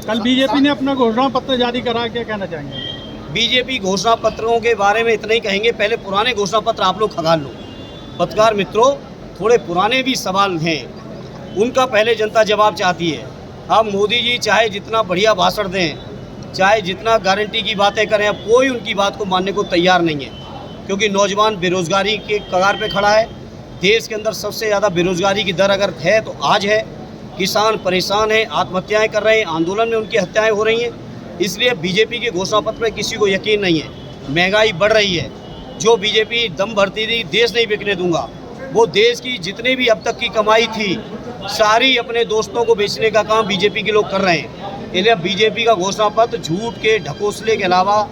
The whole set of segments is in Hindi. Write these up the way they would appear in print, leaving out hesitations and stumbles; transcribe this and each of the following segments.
कल बीजेपी ने अपना घोषणा पत्र जारी करा, क्या कहना चाहेंगे? बीजेपी घोषणा पत्रों के बारे में इतना ही कहेंगे, पहले पुराने घोषणा पत्र आप लोग खंगाल लो। पत्रकार मित्रों, थोड़े पुराने भी सवाल हैं, उनका पहले जनता जवाब चाहती है। अब मोदी जी चाहे जितना बढ़िया भाषण दें, चाहे जितना गारंटी की बातें करें, अब कोई उनकी बात को मानने को तैयार नहीं है, क्योंकि नौजवान बेरोजगारी के कगार पे खड़ा है। देश के अंदर सबसे ज़्यादा बेरोजगारी की दर अगर है तो आज है। किसान परेशान हैं, आत्महत्याएं कर रहे हैं, आंदोलन में उनकी हत्याएं हो रही हैं। इसलिए बीजेपी के घोषणा पत्र में किसी को यकीन नहीं है। महंगाई बढ़ रही है, जो बीजेपी दम भरती थी देश नहीं बिकने दूंगा, वो देश की जितनी भी अब तक की कमाई थी सारी अपने दोस्तों को बेचने का काम बीजेपी के लोग कर रहे हैं। इसलिए बीजेपी का घोषणा पत्र झूठ के ढकोसले के अलावा,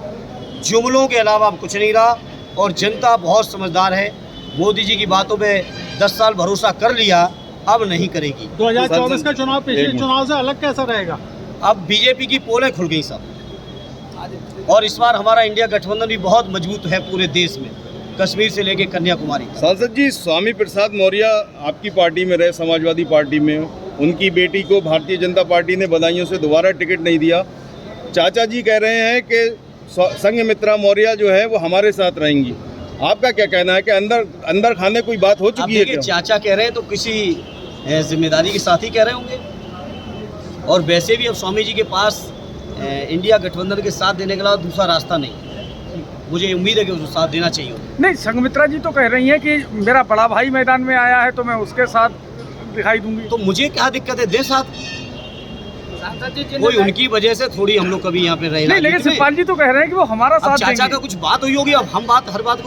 जुमलों के अलावा कुछ नहीं रहा। और जनता बहुत समझदार है, मोदी जी की बातों पे 10 साल भरोसा कर लिया, अब नहीं करेगी। 2024 का चुनाव पिछले चुनाव से अलग कैसा रहेगा? अब बीजेपी की पोलें खुल गई सब, और इस बार हमारा इंडिया गठबंधन भी बहुत मजबूत है पूरे देश में, कश्मीर से लेकर कन्याकुमारी। सांसद जी, स्वामी प्रसाद मौर्य आपकी पार्टी में रहे, समाजवादी पार्टी में, उनकी बेटी को भारतीय जनता पार्टी ने बधाइयों से दोबारा टिकट नहीं दिया। चाचा जी कह रहे हैं कि संघमित्रा मौर्य जो है वो हमारे साथ रहेंगी। आपका क्या कहना है कि अंदर खाने कोई बात हो चुकी है क्या? चाचा कह रहे हैं तो किसी जिम्मेदारी के साथ ही कह रहे होंगे, और वैसे भी अब स्वामी जी के पास इंडिया गठबंधन के साथ देने के अलावा दूसरा रास्ता नहीं। मुझे उम्मीद है कि उसको साथ देना चाहिए। नहीं, संघमित्रा जी तो कह रही हैं कि मेरा बड़ा भाई मैदान में आया है तो मैं उसके साथ दिखाई दूंगी। तो मुझे क्या दिक्कत है, दे साथ। कोई उनकी वजह से थोड़ी हम लोग कभी यहाँ पे रहे। नहीं, लेकिन शिवपाल जी तो कह रहे हैं कि वो हमारा साथ चाचा देंगे। का कुछ बात हुई होगी, अब हम हर बात को